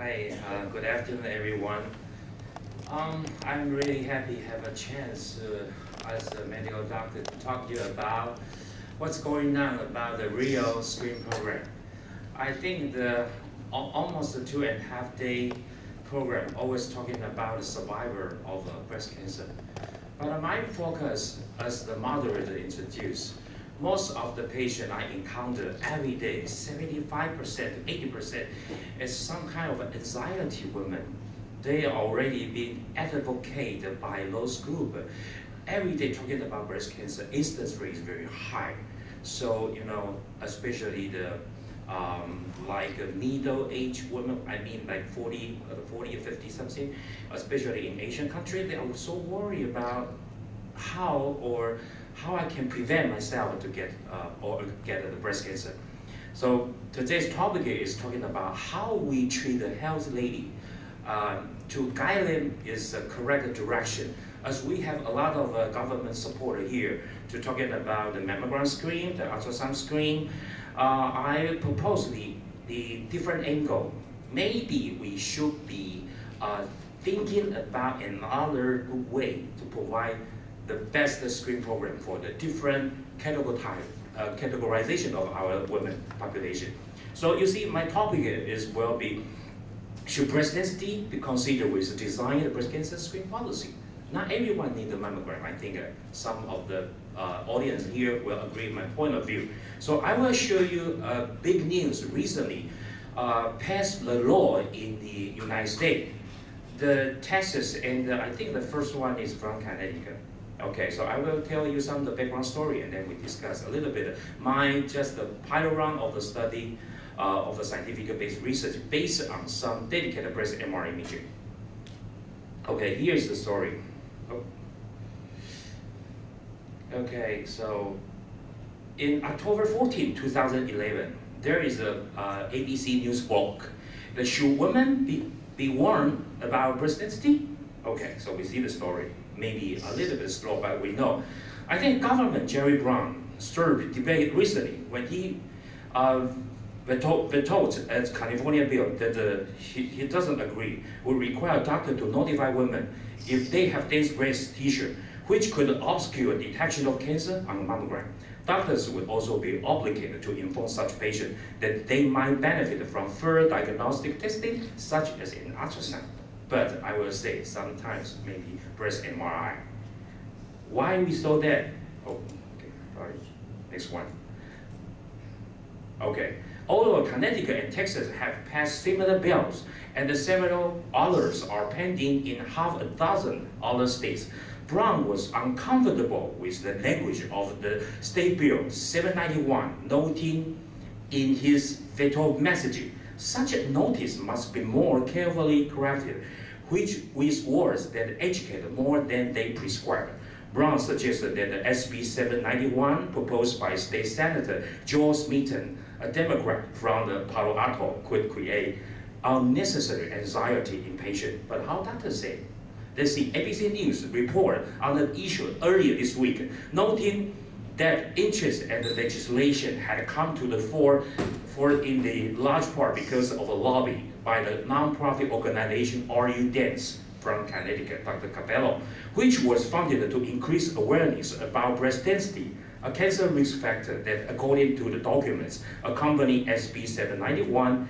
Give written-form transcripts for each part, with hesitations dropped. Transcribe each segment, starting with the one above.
Hi, good afternoon, everyone. I'm really happy to have a chance as a medical doctor to talk to you about what's going on about the real screen program. I think the almost a 2.5 day program always talking about the survivor of breast cancer. But my focus, as the moderator introduced, most of the patients I encounter every day, 75% to 80%, is some kind of anxiety women. They are already being advocated by those groups. Every day talking about breast cancer, incidence rate is very high. So, especially the like middle-aged women, I mean like 40 or 50 something, especially in Asian countries, they are so worried about how I can prevent myself to get the breast cancer. So today's topic is talking about how we treat a healthy lady to guide them is the correct direction. As we have a lot of government support here to talking about the mammogram screen, the ultrasound screen, I propose the different angle. Maybe we should be thinking about another good way to provide the best screen program for the different categorization of our women population. So you see, my topic should breast density be considered with the design of breast cancer screen policy? Not everyone needs a mammogram. I think some of the audience here will agree with my point of view. So I will show you big news recently passed the law in the United States. The Texas, and I think the first one is from Connecticut. Okay, so I will tell you some of the background story and then we discuss a little bit. Just the pilot run of the study of the scientific-based research based on some dedicated breast MR imaging. Okay, here's the story. Oh. Okay, so in October 14, 2011, there is a ABC News blog. Should women be warned about breast density? Okay, so we see the story. Maybe a little bit slow, but we know. I think government Jerry Brown stirred debate recently when he vetoed a California bill that he doesn't agree would require doctors to notify women if they have dense breast tissue, which could obscure detection of cancer on a mammogram. Doctors would also be obligated to inform such patients that they might benefit from further diagnostic testing, such as an ultrasound. But I will say sometimes maybe breast MRI. Why we saw that? Oh, okay, sorry. Next one. Okay, although Connecticut and Texas have passed similar bills, and several others are pending in half a dozen other states, Brown was uncomfortable with the language of the State Bill 791, noting in his veto messaging, such a notice must be more carefully crafted, with words that educate more than they prescribe. Brown suggested that the SB 791 proposed by State Senator Joel Smeaton, a Democrat from the Palo Alto, could create unnecessary anxiety in patients. But how doctors say? Let's see, ABC News report on the issue earlier this week, noting that interest and the legislation had come to the fore in the large part because of a lobby by the nonprofit organization RU Dance from Connecticut, Dr. Capello, which was founded to increase awareness about breast density, a cancer risk factor that, according to the documents accompanying SB 791,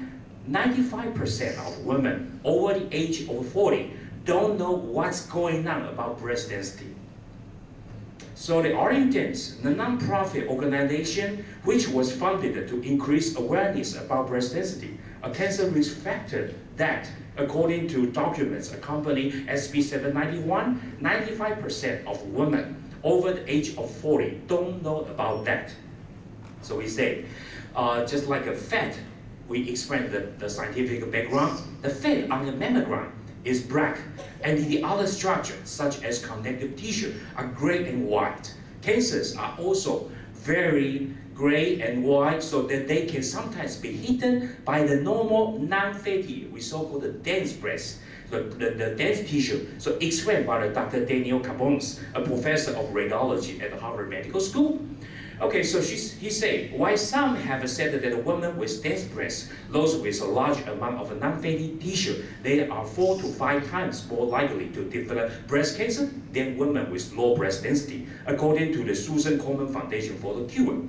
95% of women over the age of 40 don't know what's going on about breast density. So the RU Dance, the nonprofit organization which was founded to increase awareness about breast density, a cancer risk factor that, according to documents accompanying SB 791, 95% of women over the age of 40 don't know about that. So we say, just like a fat, we explain the scientific background. The fat on the mammogram is black, and the other structures, such as connective tissue, are gray and white. Cancers are also very gray and white, so that they can sometimes be hidden by the normal non-fatty, we so-called the dense breast, the dense tissue. So explained by Dr. Daniel Cabones, a professor of radiology at Harvard Medical School. Okay, so he said, while some have said that women with dense breasts, those with a large amount of non-fatty tissue, they are 4 to 5 times more likely to develop breast cancer than women with low breast density, according to the Susan Komen Foundation for the Cure.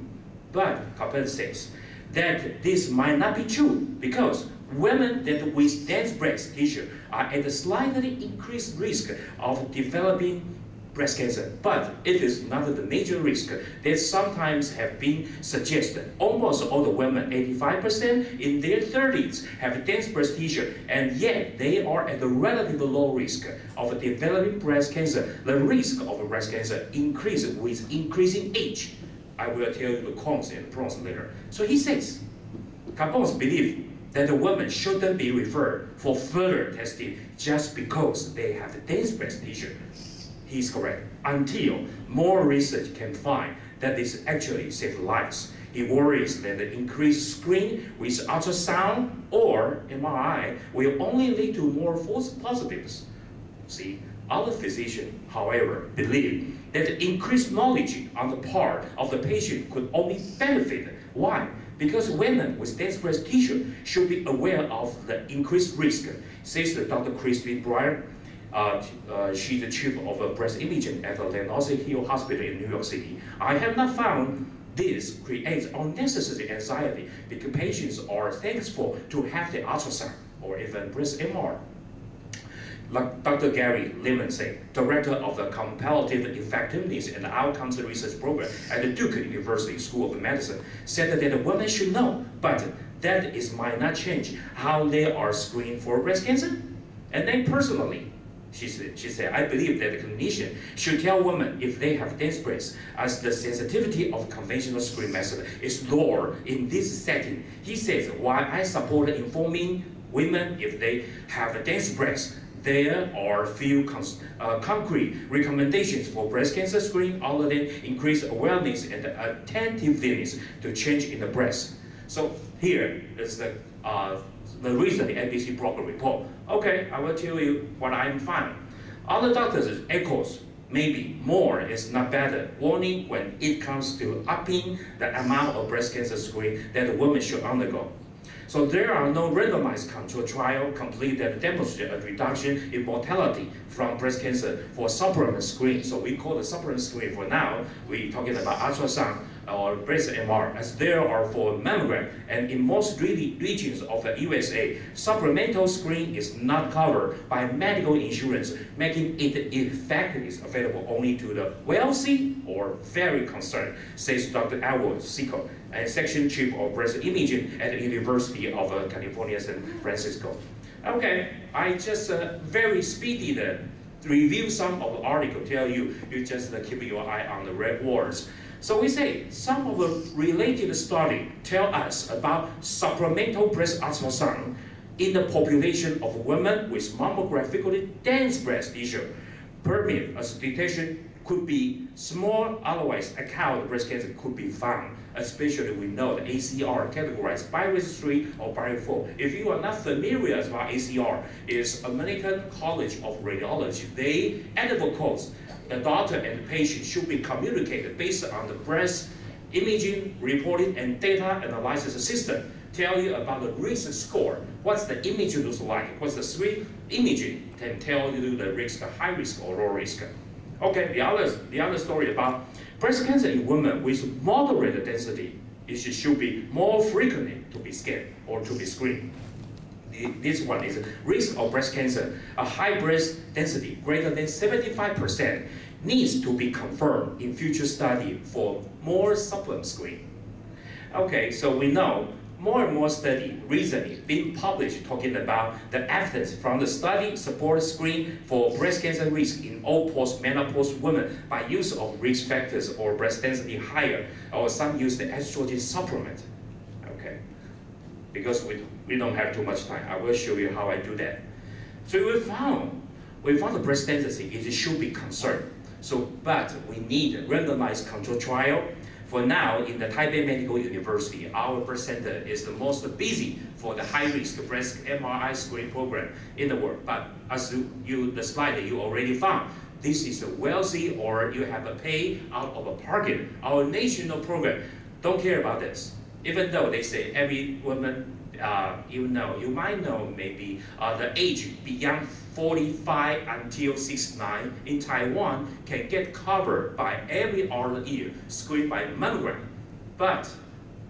But Pai-Jung says that this might not be true because women that with dense breast tissue are at a slightly increased risk of developing breast cancer, but it is not the major risk that sometimes have been suggested. Almost all the women, 85% in their 30s, have dense breast tissue, and yet they are at a relatively low risk of developing breast cancer. The risk of breast cancer increases with increasing age. I will tell you the cons and pros later. So he says, Pai-Jung believes that the women shouldn't be referred for further testing just because they have dense breast tissue. He's correct, until more research can find that this actually saves lives. He worries that the increased screening with ultrasound or MRI will only lead to more false positives. See, other physicians, however, believe that the increased knowledge on the part of the patient could only benefit. Why? Because women with dense breast tissue should be aware of the increased risk, says Dr. Christine Breyer. She's the chief of breast imaging at the Lenox Hill Hospital in New York City. I have not found this creates unnecessary anxiety because patients are thankful to have the ultrasound or even breast MR. Like Dr. Gary Lemonsey, director of the Comparative Effectiveness and Outcomes Research Program at the Duke University School of Medicine, said that women should know, but that might not change how they are screened for breast cancer. And then personally, she said, I believe that the clinician should tell women if they have dense breasts, as the sensitivity of conventional screen method is lower in this setting. He says, while I support informing women if they have a dense breast, there are few concrete recommendations for breast cancer screening other than increased awareness and attentiveness to change in the breast. So here is the recent NBC program report. Okay, I will tell you what I'm finding. Other doctors echoes maybe more is not better warning when it comes to upping the amount of breast cancer screening that a woman should undergo. So there are no randomized control trial complete that demonstrate a reduction in mortality from breast cancer for supplement screen. So we call the supplement screen for now. We're talking about ultrasound or breast MR, as there are for mammogram, and in most regions of the USA, supplemental screen is not covered by medical insurance, making it effectively available only to the wealthy or very concerned, says Dr. Edward Sico, and section chief of breast imaging at the University of California, San Francisco. Okay, I just very speedy review some of the article, tell you, you just keep your eye on the red words. So we say some of the related studies tell us about supplemental breast ultrasound in the population of women with mammographically dense breast tissue. Permit as detection could be small, otherwise account breast cancer could be found, especially we know the ACR categorized by risk 3 or by 4. If you are not familiar about ACR, it's American College of Radiology. They advocate the doctor and the patient should be communicated based on the breast imaging reporting and data analysis system. Tell you about the risk score. What's the image looks like? What's the screen imaging can tell you the risk, high risk or low risk. Okay, the other story about breast cancer in women with moderate density, it should be more frequently to be scanned or to be screened. This one is risk of breast cancer. A high breast density greater than 75% needs to be confirmed in future study for more supplement screening. Okay, so we know more and more study recently being published talking about the evidence from the study support screen for breast cancer risk in all post-menopause women by use of risk factors or breast density higher, or some use the estrogen supplement. Okay, because we don't have too much time, I will show you how I do that. So we found the breast density, it should be concerned. So, but we need a randomized control trial. For now, in the Taipei Medical University, our breast center is the most busy for the high-risk breast MRI screening program in the world. But as the slide that you already found, this is a wealthy or you have a pay out of a pocket. Our national program don't care about this. Even though they say every woman, you might know maybe the age beyond 45 until 69 in Taiwan can get covered by every other year, screened by mammogram. But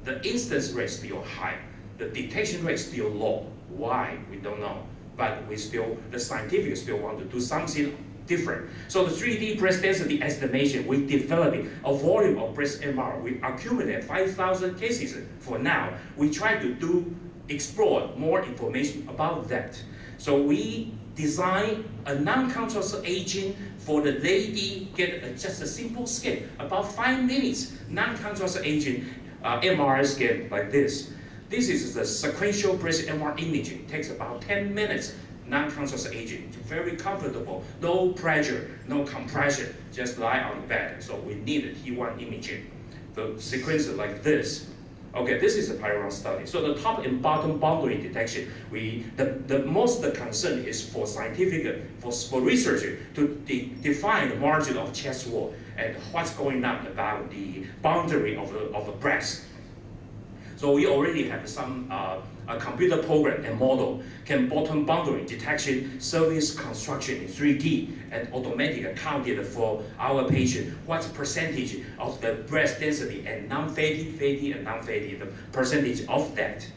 the incidence rate is still high. The detection rate is still low. Why? We don't know. But the scientific still want to do something different. So the 3D breast density estimation, we developed a volume of breast MR. We accumulate 5,000 cases for now. We try to explore more information about that. So we design a non-contrast agent for the lady, get just a simple scan, about 5 minutes, non-contrast agent MRI scan like this. This is the sequential breast MR imaging. It takes about 10 minutes. Non-contrast agent, very comfortable, no pressure, no compression, just lie on the bed. So we need a T1 imaging. The sequence is like this. Okay, this is a Pai-Jung study. So the top and bottom boundary detection, the most concern is for scientific, for researcher to define the margin of chest wall and what's going on about the boundary of the breast. So we already have some a computer program and model can bottom boundary detection, service construction in 3D, and automatically accounted for our patient what's percentage of the breast density and non-fatty, fatty, and non-fatty, the percentage of that.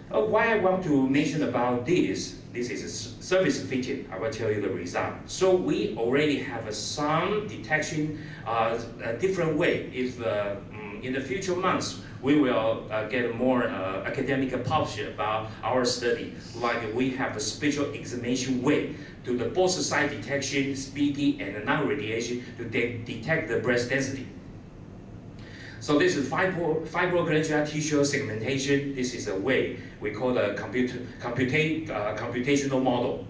Why I want to mention about this is a service fitting. I will tell you the result. So we already have some detection, a different way. If in the future months, we will get more academic published about our study. Like we have a special examination way to the both side detection, speedy and non-radiation to detect the breast density. So this is fibroglandular tissue segmentation. This is a way we call the computational model.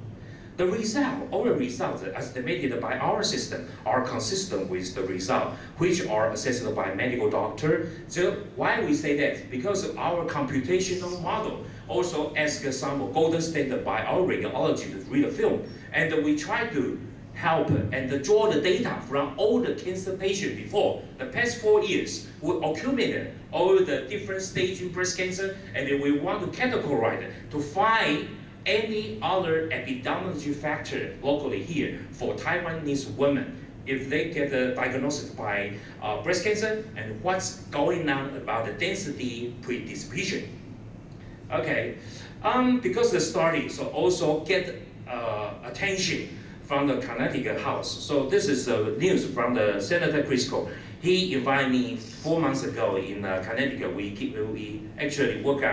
The result, all the results estimated by our system are consistent with the result, which are assessed by medical doctor. So why we say that? Because our computational model also asks some golden standard by our radiologist to read the film. And we try to help and draw the data from all the cancer patients before. The past 4 years, we accumulated all the different stages in breast cancer, and we want to categorize it to find any other epidemiology factor locally here for Taiwanese women if they get a diagnosis by breast cancer and what's going on about the density predisposition. Okay, because the study so also get attention from the Connecticut House. So this is the news from the Senator Crisco. He invited me 4 months ago in Connecticut. We actually work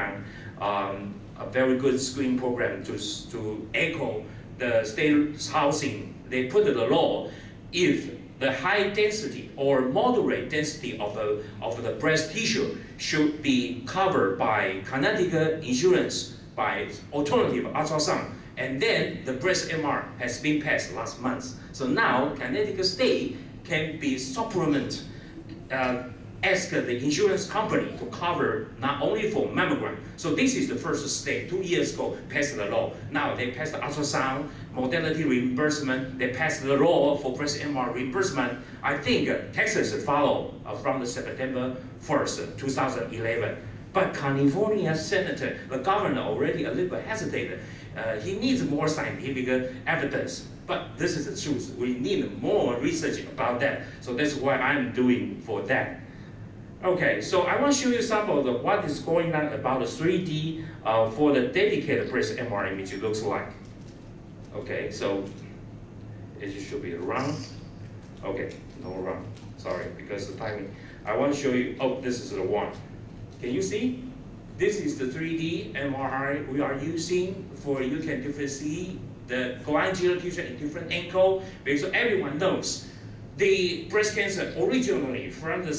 on a very good screening program to echo the state housing. They put the law if the high density or moderate density of the breast tissue should be covered by Connecticut insurance by alternative ultrasound. And then the breast MR has been passed last month. So now Connecticut State can be supplement, ask the insurance company to cover not only for mammogram. So this is the first state. 2 years ago, passed the law. Now they passed the ultrasound, modality reimbursement. They passed the law for breast MR reimbursement. I think Texas follow from the September 1st, 2011. But California Senator, the governor already a little bit hesitated. He needs more scientific evidence. But this is the truth. We need more research about that. So that's what I'm doing for that. Okay, so I want to show you some of what is going on about the 3D for the dedicated breast MR image looks like. Okay, so it should be round. Okay, no round. Sorry, because of the timing. I want to show you, oh, this is the one. Can you see? This is the 3D MRI we are using for you can differently see the glandular tissue in different angle, because everyone knows the breast cancer originally from the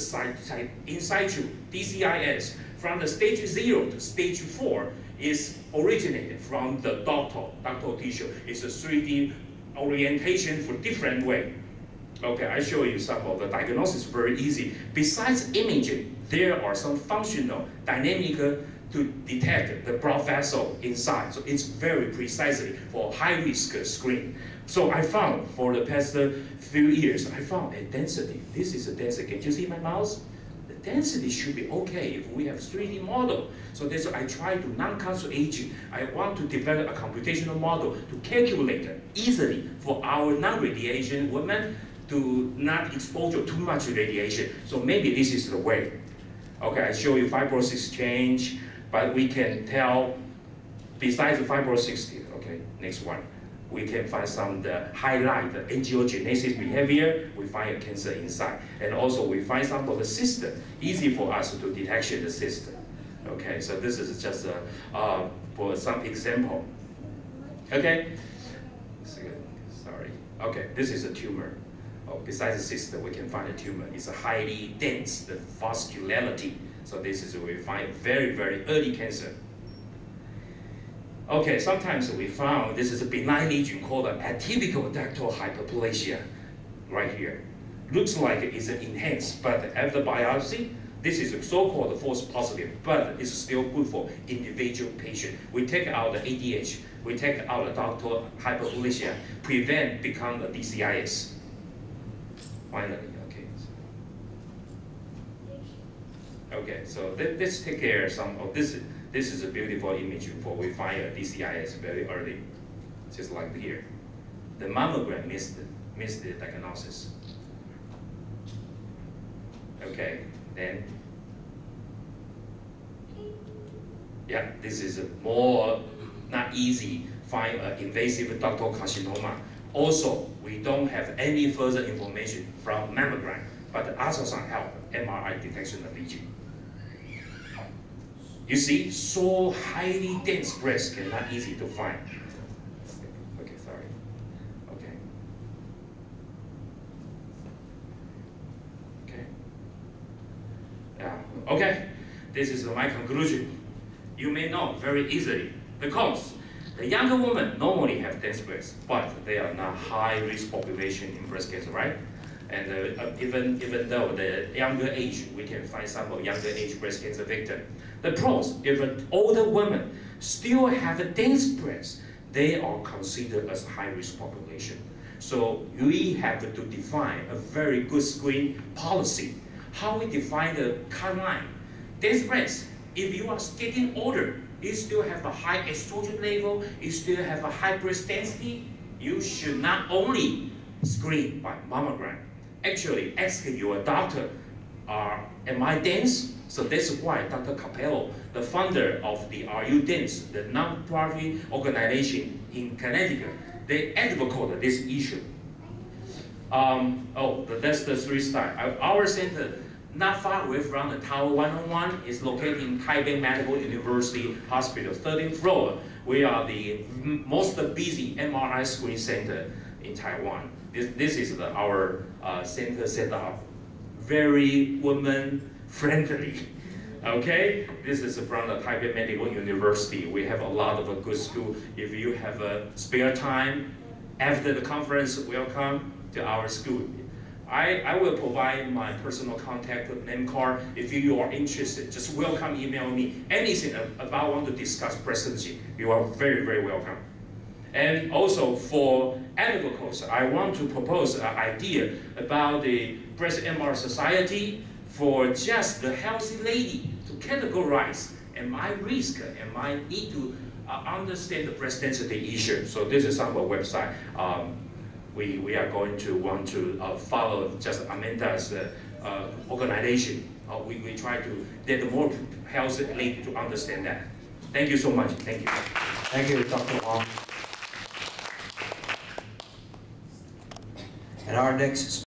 in situ, DCIS, from the stage 0 to stage 4 is originated from the ductal tissue. It's a 3D orientation for different way. Okay, I show you some of the diagnosis very easy. Besides imaging, there are some functional dynamic to detect the blood vessel inside. So it's very precisely for high-risk screen. So I found for the past few years, I found a density. This is a density. Can you see my mouse? The density should be okay if we have 3D model. So that's why I try to non-cancer aging. I want to develop a computational model to calculate easily for our non-radiation women to not expose too much radiation. So maybe this is the way. Okay, I show you fibrosis change, but we can tell, besides the fibrosis, okay, next one, we can find some highlight the angiogenesis behavior, we find a cancer inside. And also we find some of the system, easy for us to detection the system. Okay, so this is just for some example. Okay, sorry. Okay, this is a tumor. Oh, besides the system, we can find a tumor. It's a highly dense, the vascularity. So this is where we find very, very early cancer. Okay, sometimes we found this is a benign lesion called an atypical ductal hyperplasia, right here. Looks like it's enhanced, but after biopsy, this is a so-called false positive, but it's still good for individual patient. We take out the ADH, we take out the ductal hyperplasia, prevent become a DCIS. Finally, okay. Okay, so let's take care of some of this. This is a beautiful image for we find a DCIS very early, just like here. The mammogram missed the diagnosis. Okay, then, yeah, this is a more not easy find an invasive ductal carcinoma. Also, we don't have any further information from mammogram, but the ultrasound help MRI detection of lesion. You see, so highly dense breast cannot easy to find. Okay, sorry. Okay. Okay. Yeah. Okay. This is my conclusion. You may know very easily because the younger women normally have dense breasts, but they are not high-risk population in breast cancer, right? And even though the younger age, we can find some of younger age breast cancer victim. The pros, if an older women still have a dense breast, they are considered as high-risk population. So we have to define a very good screen policy. How we define the cut line? Dense breast, if you are getting older, you still have a high estrogen level, you still have a high breast density, you should not only screen by mammogram. Actually, ask your doctor, am I dense? So that's why Dr. Capello, the founder of the Are You Dense, the non-profit organization in Connecticut, they advocate this issue. That's the 3-star. Our center, not far away from the Tower 101, is located in Taipei Medical University Hospital, 13th floor. We are the most busy MRI screening center in Taiwan. This is our center setup. Very woman-friendly. Okay, this is from the Taipei Medical University. We have a lot of a good school. If you have a spare time after the conference, welcome to our school. I will provide my personal contact name card. If you are interested, just welcome email me. Anything about want to discuss breast imaging, you are very, very welcome. And also for advocates, I want to propose an idea about the breast MR society for just the healthy lady to categorize, am I risk, am I need to understand the breast density issue. So this is our website. We are going to want to follow just Amanda's organization. We try to get more healthy lady to understand that. Thank you so much. Thank you. Thank you, Dr. Huang. And our next